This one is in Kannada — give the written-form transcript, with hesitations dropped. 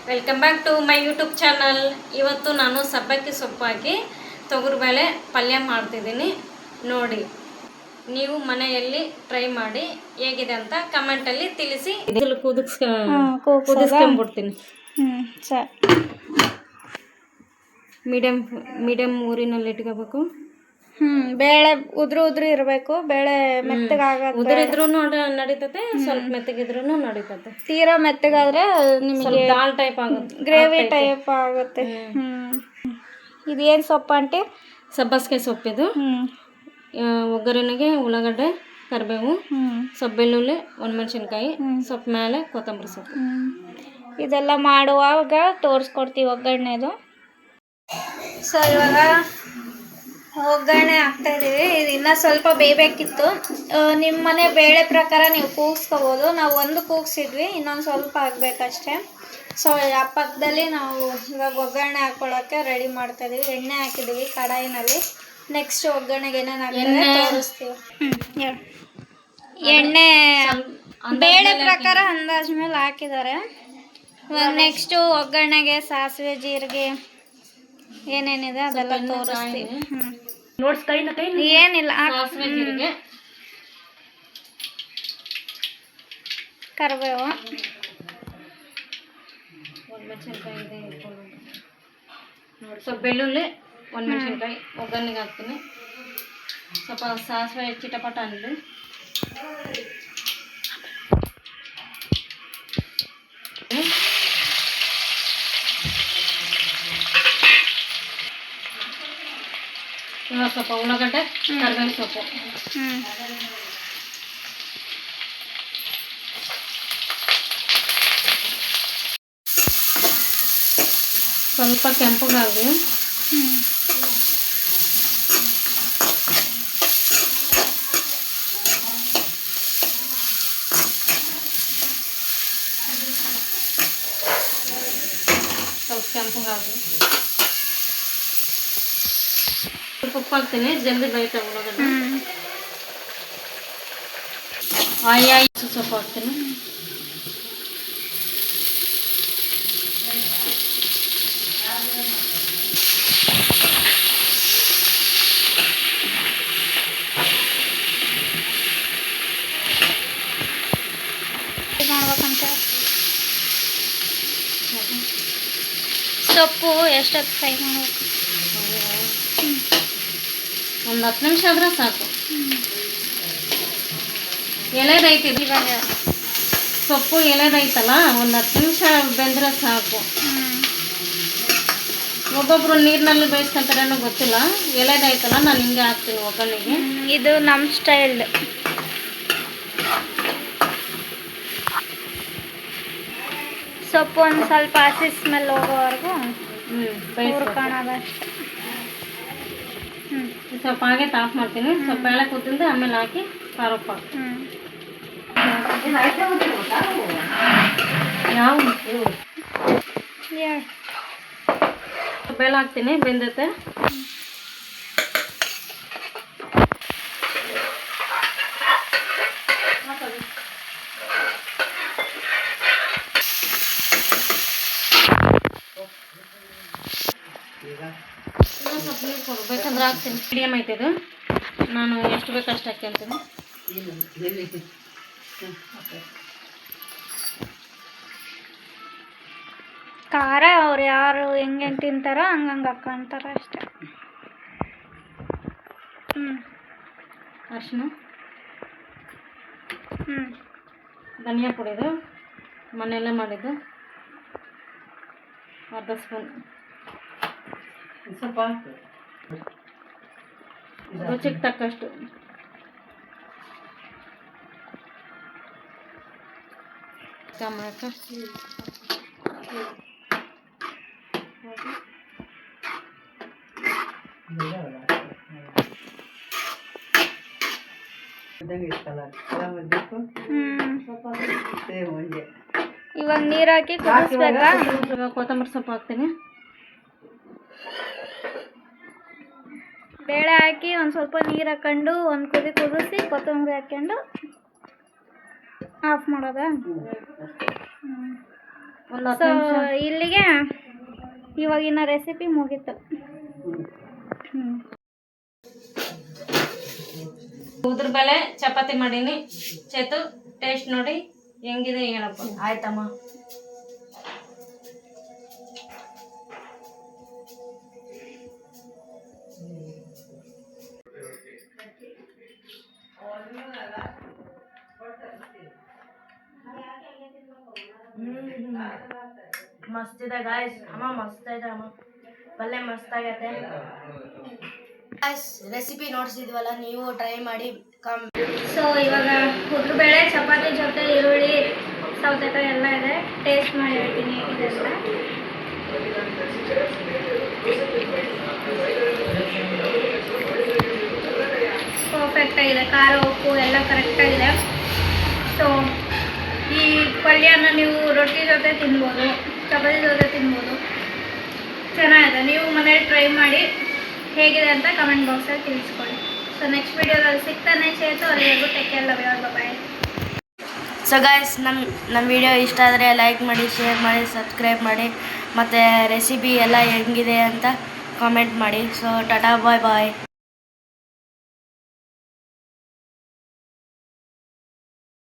Welcome back to my YouTube channel. ಇವತ್ತು ನಾನು ಸಬ್ಬಕ್ಕಿ ಸೊಪ್ಪು ಹಾಕಿ ತೊಗರಿಬೇಳೆ ಪಲ್ಯ ಮಾಡ್ತಿದ್ದೀನಿ. ನೋಡಿ, ನೀವು ಮನೆಯಲ್ಲಿ ಟ್ರೈ ಮಾಡಿ ಹೇಗಿದೆ ಅಂತ ಕಮೆಂಟಲ್ಲಿ ತಿಳಿಸಿ. ಇದನ್ನು ಕುದಿಸ್ಕೊಂಡ್ಬಿಡ್ತೀನಿ. ಮೀಡಿಯಮ್ ಊರಿನಲ್ಲಿ ಇಟ್ಕೋಬೇಕು. ಬೇಳೆ ಉದ್ರಿ ಇರಬೇಕು. ಬೇಳೆ ಮೆತ್ತಗಾಗತ್ತೆ. ಉದುರಿದ್ರೂ ನಡೀತತೆ, ಸ್ವಲ್ಪ ಮೆತ್ತಗಿದ್ರೂ ನಡೀತತೆ. ತೀರಾ ಮೆತ್ತಗಾದ್ರೆ ನಿಮಗೆ ದಾಲ್ ಟೈಪ್ ಆಗುತ್ತೆ, ಗ್ರೇವಿ ಟೈಪ್ ಆಗುತ್ತೆ. ಇದೇನು ಸೊಪ್ಪು ಆಂಟಿ? ಸಬ್ಬಸಿಗೆ ಸೊಪ್ಪಿದು. ಒಗ್ಗರಣೆಗೆ ಉಳ್ಳಾಗಡ್ಡೆ, ಕರಿಬೇವು, ಸ್ವಲ್ಪ ಬೆಳ್ಳುಳ್ಳಿ, ಒಣಮೆಣಸಿನ್ಕಾಯಿ, ಸ್ವಲ್ಪ ಮೇಲೆ ಕೊತ್ತಂಬರಿ ಸೊಪ್ಪು. ಇದೆಲ್ಲ ಮಾಡುವಾಗ ತೋರಿಸ್ಕೊಡ್ತೀವಿ ಒಗ್ಗರಣೆದು. ಸೊ ಇವಾಗ ಒಗ್ಗರಣೆ ಹಾಕ್ತಾ ಇದೀವಿ. ಇದು ಇನ್ನೂ ಸ್ವಲ್ಪ ಬೇಯಬೇಕಿತ್ತು. ನಿಮ್ಮ ಮನೆ ಬೇಳೆ ಪ್ರಕಾರ ನೀವು ಕೂಗಿಸ್ಕೋಬೋದು. ನಾವು ಒಂದು ಕೂಗಿಸಿದ್ವಿ, ಇನ್ನೊಂದು ಸ್ವಲ್ಪ ಹಾಕ್ಬೇಕಷ್ಟೆ. ಸೊ ಆ ಪಕ್ಕದಲ್ಲಿ ನಾವು ಇವಾಗ ಒಗ್ಗರಣೆ ಹಾಕ್ಕೊಳ್ಳೋಕ್ಕೆ ರೆಡಿ ಮಾಡ್ತಾ ಇದೀವಿ. ಎಣ್ಣೆ ಹಾಕಿದ್ದೀವಿ ಕಡಾಯಿನಲ್ಲಿ. ನೆಕ್ಸ್ಟ್ ಒಗ್ಗರಣೆಗೆ ಏನೇನು ಹಾಕ್ತಾರೆ ತೋರಿಸ್ತೀವಿ. ಎಣ್ಣೆ ಬೇಳೆ ಪ್ರಕಾರ ಅಂದಾಜು ಮೇಲೆ ಹಾಕಿದ್ದಾರೆ. ಇವಾಗ ನೆಕ್ಸ್ಟು ಒಗ್ಗರಣೆಗೆ ಸಾಸಿವೆ, ಜೀರಿಗೆ ಏನೇನಿದೆ ಅದೆಲ್ಲ ತೋರಿಸ್ತೀವಿ. ಏನಿಲ್ಲ, ಕರಿಬೇವು, ಸ್ವಲ್ಪ ಬೆಳ್ಳುಳ್ಳಿ, ಒಣಮೆಣಸಿನ್ಕಾಯಿ ಒಗ್ಗರಣೆಗೆ ಹಾಕ್ತೀನಿ. ಸ್ವಲ್ಪ ಸಾಸಿವೆ ಚಿಟಪಟ ಅನ್ನಲಿ. ಇವಾಗ ಸ್ವಲ್ಪ ಉಳ್ಳಾಗಡ್ಡೆ, ಕರಿಬೇವು ಸೊಪ್ಪು. ಸ್ವಲ್ಪ ಕೆಂಪಗಾಗಿ ಉಪ್ಪು ಹಾಕ್ತೀನಿ. ಜಲ್ದಿ ಬೇಯ್ತಾವೆ ಉಳ್ಳಾಗಡ್ಡೆ. ಸೊಪ್ಪು ಹಾಕ್ತೀನಿ. ಮಾಡ್ಬೇಕಂತ ಸೊಪ್ಪು ಎಷ್ಟೊತ್ತು ಫ್ರೈ ಮಾಡಬೇಕು? ಒಂದು 10 ನಿಮಿಷ ಆದ್ರೆ ಸಾಕು. ಎಲೆದೈತಿ, ಇವಾಗ ಸೊಪ್ಪು ಎಲೆದೈತಲ್ಲ, ಒಂದು 10 ನಿಮಿಷ ಬೆಂದ್ರೆ ಸಾಕು. ಒಬ್ಬೊಬ್ರು ನೀರಿನಲ್ಲಿ ಬೇಯಿಸ್ಕೊಂತಾರೇನೋ ಗೊತ್ತಿಲ್ಲ. ಎಲೆದೈತಲ್ಲ, ನಾನು ಹಿಂಗೆ ಹಾಕ್ತೀನಿ ಒಗ್ಗರಣೆಗೆ. ಇದು ನಮ್ಮ ಸ್ಟೈಲ್. ಸೊಪ್ಪು ಒಂದು ಸ್ವಲ್ಪ ಹಸಿ ಸ್ಮೆಲ್ ಹೋಗೋವರೆಗೂ ಹುರ್ಕೊಳ್ಳೋದಷ್ಟೆ. ಸ್ವಲ್ಪ ಹಾಗೆ ಆಫ್ ಮಾಡ್ತೀನಿ. ಸ್ವಲ್ಪ ಬೇಳೆ ಕೂತಿಂದ ಆಮೇಲೆ ಹಾಕಿ ಖಾರಪ್ಪ ಯಾವ ಬೇಳೆ ಹಾಕ್ತೀನಿ. ಬೆಂದೈತೆ. ಸ್ವಲ್ಪ ನೀರು ಕೊಡ್ಬೇಕಂದ್ರೆ ಹಾಕ್ತೀನಿ. ಮೀಡಿಯಮ್ ಐತಿದು. ನಾನು ಎಷ್ಟು ಬೇಕು ಅಷ್ಟು ಹಾಕ್ಯಂತೀನಿ. ಖಾರ ಅವ್ರು ಯಾರು ಹೆಂಗೆ ತಿಂತಾರೋ ಹಂಗಂಗೆ ಹಾಕ್ಕೊಂತಾರೆ ಅಷ್ಟೆ. ಅರಿಶಿನ, ಧನಿಯಾ ಪುಡಿದು ಮನೆಯಲ್ಲೇ ಮಾಡಿದ್ದು ಅರ್ಧ ಸ್ಪೂನ್. ಸ್ವಲ್ಪ ರುಚಿಗೆ ತಕ್ಕಷ್ಟು. ಟೊಮೆಟೊ, ಇವಾಗ ನೀರು ಹಾಕಿ ಕುದಿಸ್ಬೇಕಾ? ಇವಾಗ ಕೊತ್ತಂಬರಿ ಸೊಪ್ಪು ಹಾಕ್ತೀನಿ. ಬೇಳೆ ಹಾಕಿ ಒಂದು ಸ್ವಲ್ಪ ನೀರು ಹಾಕೊಂಡು ಒಂದು ಕುದಿಸಿ ಕೊತ್ತಂಬರಿ ಹಾಕ್ಕೊಂಡು ಆಫ್ ಮಾಡೋದಾ? ಸೊ ಇಲ್ಲಿಗೆ ಇವಾಗಿನ ರೆಸಿಪಿ ಮುಗೀತು. ಉದ್ರ ಬೇಳೆ ಚಪಾತಿ ಮಾಡೀನಿ. ಚೇತು ಟೇಸ್ಟ್ ನೋಡಿ ಹೆಂಗಿದೆ ಹೇಳಪ್ಪ. ಆಯ್ತಮ್ಮ. ಮಸ್ತ್ ಇದೆ ಗಾಯ್ಸ್. ಅಮ್ಮ ಮಸ್ತ್ ಇದೆ ಅಮ್ಮ, ಪಲ್ಯ ಮಸ್ತ್ ಆಗೈತೆ ಗಾಯ್ಸ್. ರೆಸಿಪಿ ನೋಡ್ಸಿದ್ವಲ್ಲ, ನೀವು ಟ್ರೈ ಮಾಡಿ. ಸೊ ಇವಾಗ ಉದ್ರುಬೇಳೆ ಚಪಾತಿ ಜೊತೆ ಈರುಳ್ಳಿ ಸೌತೆಕಾಯಿ ಎಲ್ಲ ಇದೆ. ಟೇಸ್ಟ್ ಮಾಡಿ ಹೇಳ್ತೀನಿ ಹೇಗಿದೆ ಅಂತ. ಪರ್ಫೆಕ್ಟ್ ಆಗಿದೆ, ಖಾರ ಉಪ್ಪು ಎಲ್ಲ ಕರೆಕ್ಟಾಗಿದೆ. ಸೊ ಈ ಪಲ್ಯನ ನೀವು ರೊಟ್ಟಿ ಜೊತೆ ತಿನ್ಬೋದು, ಚಪಾತಿ ಜೊತೆ ತಿನ್ಬೋದು, ಚೆನ್ನಾಗಿದೆ. ನೀವು ಮನೇಲಿ ಟ್ರೈ ಮಾಡಿ ಹೇಗಿದೆ ಅಂತ ಕಮೆಂಟ್ ಬಾಕ್ಸಲ್ಲಿ ತಿಳಿಸ್ಕೊಳ್ಳಿ. ಸೊ ನೆಕ್ಸ್ಟ್ ವಿಡಿಯೋದಲ್ಲಿ ಸಿಗ್ತಾನೆ ಚೇತು. ಅಲ್ಲಿವರೆಗೂ take care, love you, bye. So guys, ನಮ್ಮ ವಿಡಿಯೋ ಇಷ್ಟ ಆದರೆ ಲೈಕ್ ಮಾಡಿ, ಶೇರ್ ಮಾಡಿ, ಸಬ್ಸ್ಕ್ರೈಬ್ ಮಾಡಿ, ಮತ್ತು ರೆಸಿಪಿ ಎಲ್ಲ ಹೆಂಗಿದೆ ಅಂತ ಕಾಮೆಂಟ್ ಮಾಡಿ. ಸೊ ಟಾಟಾ, ಬಾಯ್ ಬಾಯ್.